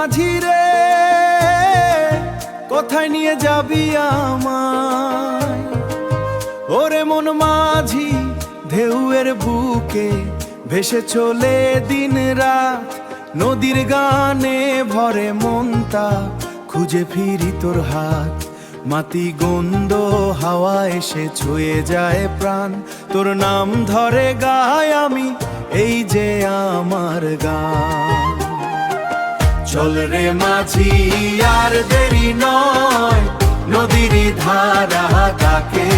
মাঝি রে, কোথায় নিয়ে যাবি আমায়? ওরে মন মাঝি, ঢেউয়ের বুকে ভেসে চলে দিন রাত, নদীর গানে ভরে মনটা, খুঁজে ফিরি তোর হাত। মাটি গন্ধ হাওয়া এসে ছুঁয়ে যায় প্রাণ, তোর নাম ধরে গাই আমি, এই যে আমার গান। চল রে মাঝি আর দেরি নয়, নদীর ধারা ডাকে,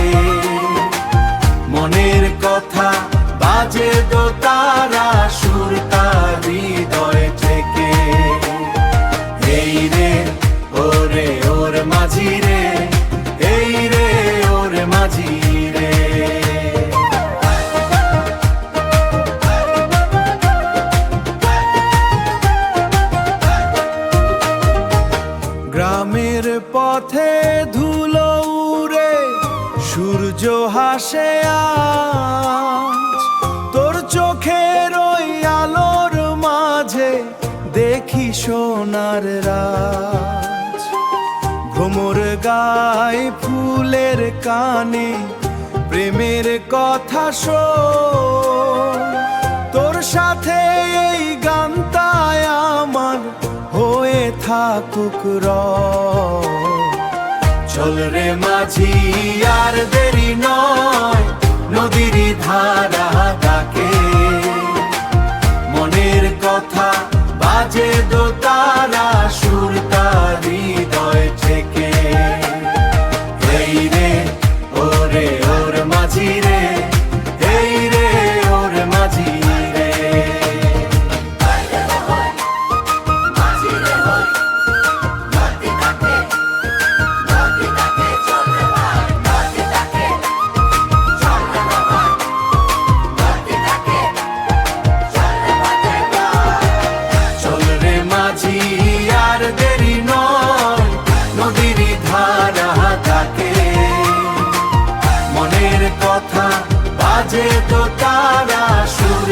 মনের কথা বাজে দোতারা, সুর তার হৃদয় থেকে। এই রে ওরে ওর মাঝি রে, এই রে ওর মাঝি রে। গ্রামের পথে ধুলো উড়ে, সূর্য হাসে আজ, তোর চোখের ওই আলোর মাঝে দেখি সোনার রাজ। ভ্রমর গায় ফুলের কানে, প্রেমের কথা শোন, তোর সাথে এই গানটায় আমার হয়ে থাকুক রব। চল রে মাঝি আর দেরি নয়, নদীর ধারা ডাকে, মনের কথা বাজে দোতারা, সুর তার হৃদয় থেকে। এই রে ওরে ওর মাঝি রে, এই রে ওর মাঝি রে। চল রে মাঝি আর দেরি নয়, নদীর ধারা ডাকে, মনের কথা বাজে তো তারা, সুর